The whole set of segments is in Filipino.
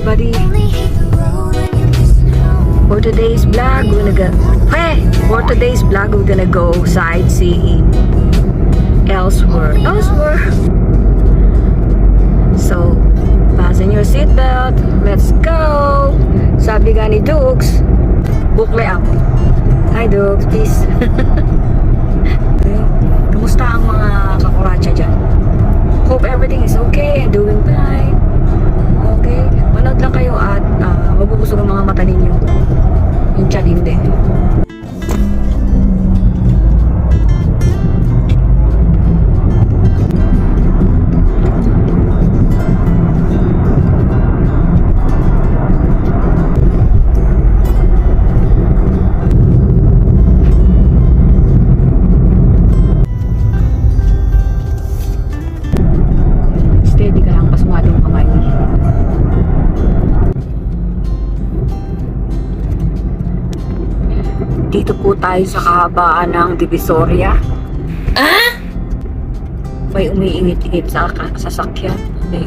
everybody. For today's vlog, we're gonna go sightseeing elsewhere. So, fasten your seatbelt. Let's go! Sabi nga ni Dukes, bukle up. Hi Dukes, peace. Okay. Kamusta ang mga kakuratsa dyan? Hope everything is okay and doing fine. Okay? Manood lang kayo at mabubusog ang mga mata ninyo. Yung tiyan hindi. Steady ka lang, pasmado yung kamay. Dito po tayo sa kahabaan ng Divisoria. May umiingit-ingit sa sasakyan. Okay.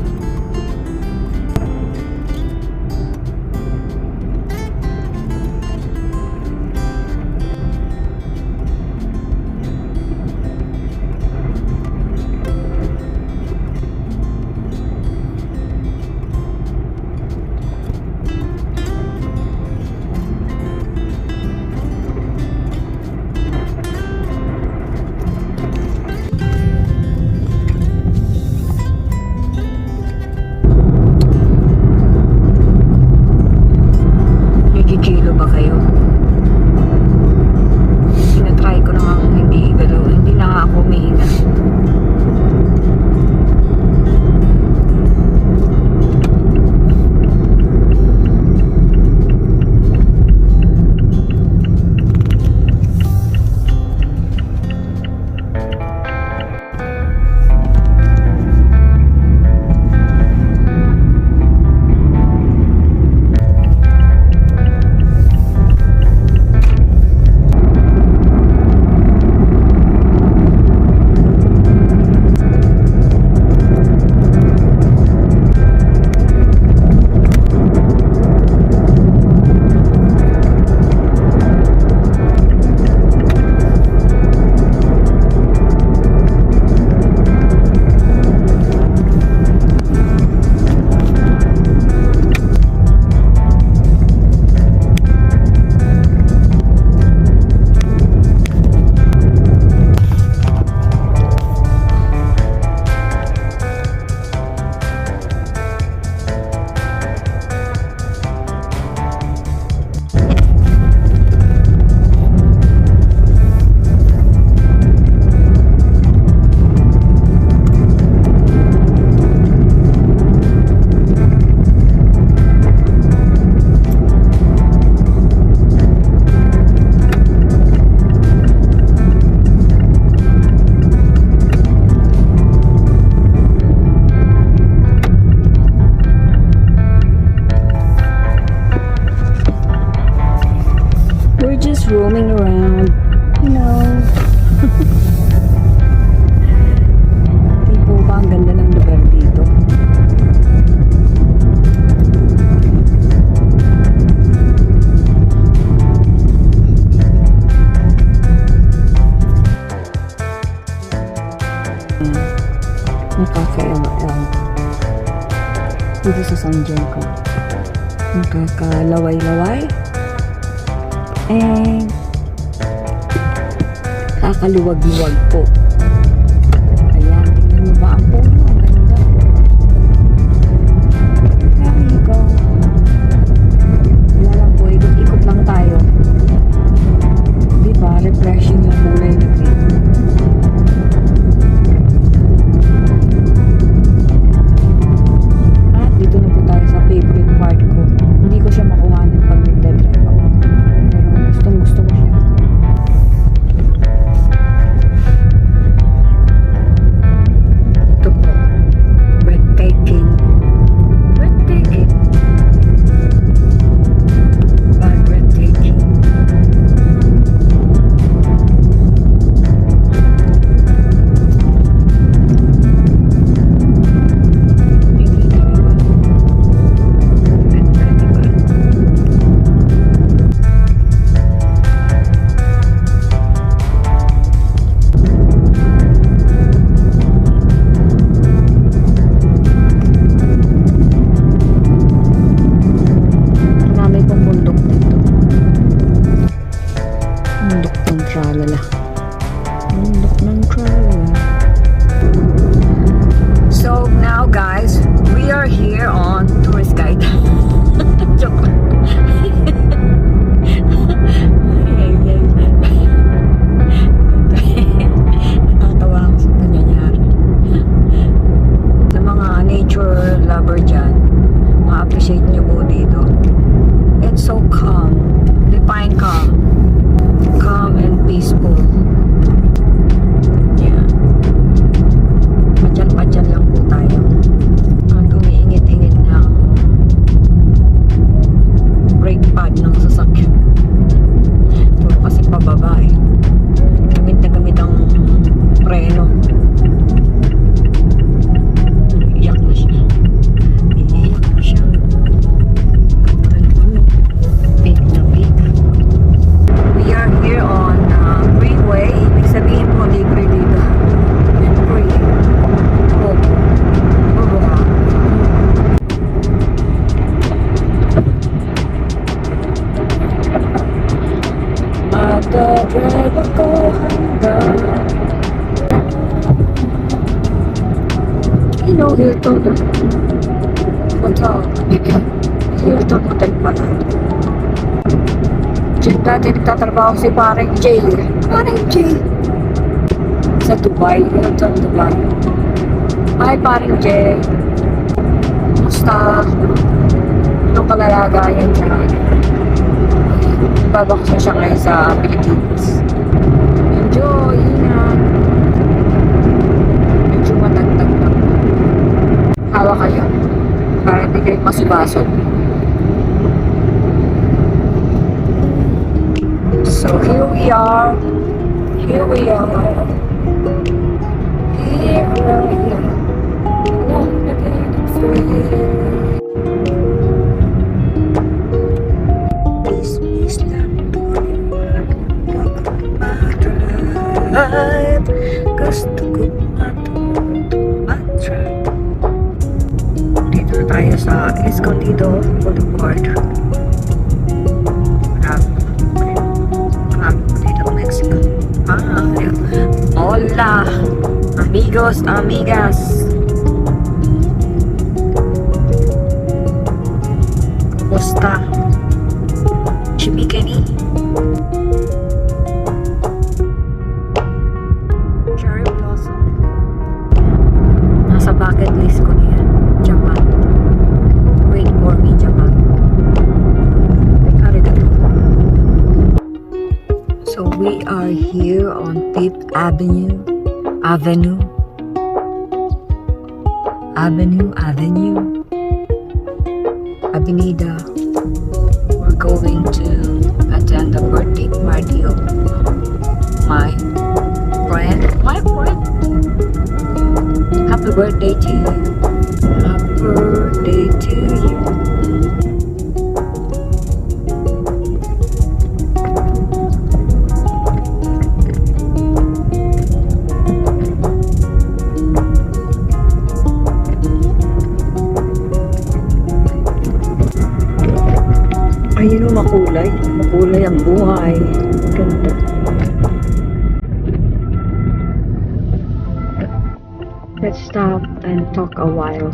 Nagkikilo ba kayo? Sinatry ko namang hindi galaw. Hindi na nga ako umihinga. We're just roaming around, you know. Di po ba ang ganda ng lugar dito? Nakaka-LL dito sa San Diego. Nakakalaway-laway. And kakaluwag-luwag po. Ayan, tingnan mo ba ang puno? Ang ganda. There you go. Wala lang po, ikot-ikot lang tayo. Diba? Refreshing yung kulay na green. At dito na po tayo sa favorite part ko. Hindi ko siya makuhanan pag nagdadrive ako. Gusto ko siya. Ito po. Breathtaking. Breathtaking. But breathtaking. Drive ako hanggang Hilton Hotel. Hilton Hotel pala. Diyan dati nagtatrabaho si Pareng J. Pareng J. Sa Dubai. Hilton Dubai. Hi Pareng J. Kumusta? Anong kalalagayan siya? Babaksa siya ngayon sa Pilipinas. Enjoy! Ingat! Medyo matagtag lang. Hawa kayo. Para hindi kayo masubasok. So here we are. Here we are. Here we are. Please, please lang. At gusto ko matulog. Dito na tayo sa Escondido Boulevard. Dito Mexico. Hola, amigos, amigas. Kumusta? Chimikani? Cherry blossom. Nasa bucket list ko niyan. Japan. Wait for me, Japan. Arigato. So we are here on Fifth Avenue. Avenue. Avenida. We're going to attend the birthday party of my friend. Happy birthday to you. Happy birthday to you. Ayun o, makulay. Makulay ang buhay. Ganda. Let's stop and talk a while.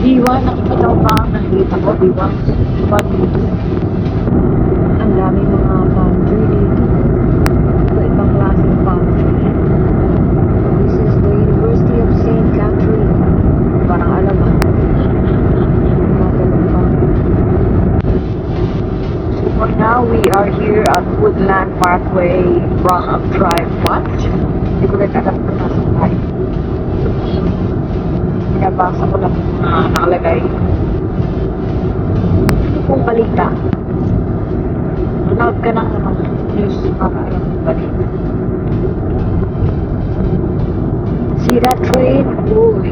B1, nakikita ko ba ang nakikita ko? B1 dito. Ang dami mga pantry dito. Iba-ibang klaseng pantry. This is the University of St. Catherine. Parang alam ah. So for now, we are here at Woodland Parkway, Bronx Drive. What? Hindi ko rin alam kung nasa tayo. Pinabasa ko lang nakalagay. Ito pong balita. Manood ka ng news para alam yung balita. See that train? Uy.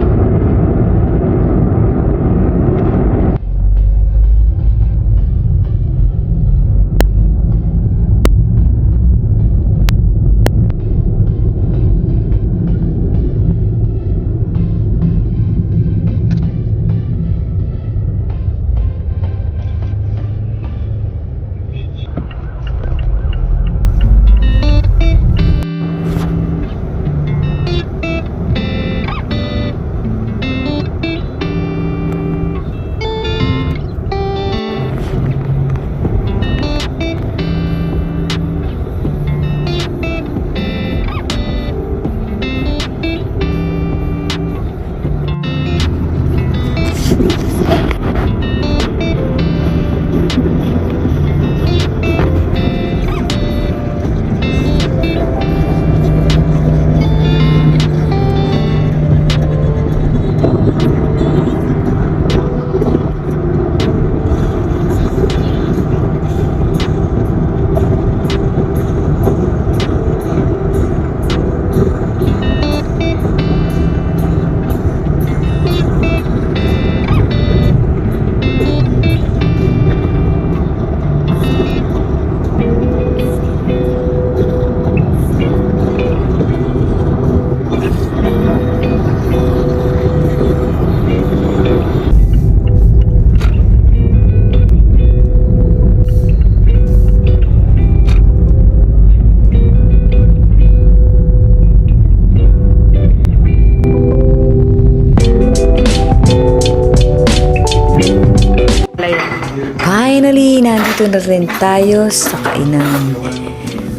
nandito na rin tayo sa kainan.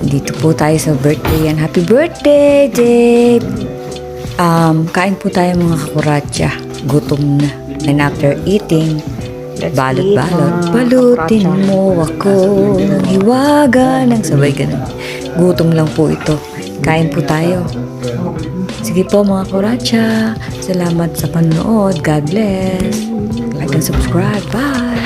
Dito po tayo sa birthday yan. Happy birthday, Dave! Kain po tayo mga kakuratsa. Gutom na. And after eating, balot-balot, balutin mo ako ng hiwaga ng sabay ganun. Gutom lang po ito. Kain po tayo. Sige po mga kuratsa. Salamat sa panonood. God bless. Like and subscribe. Bye!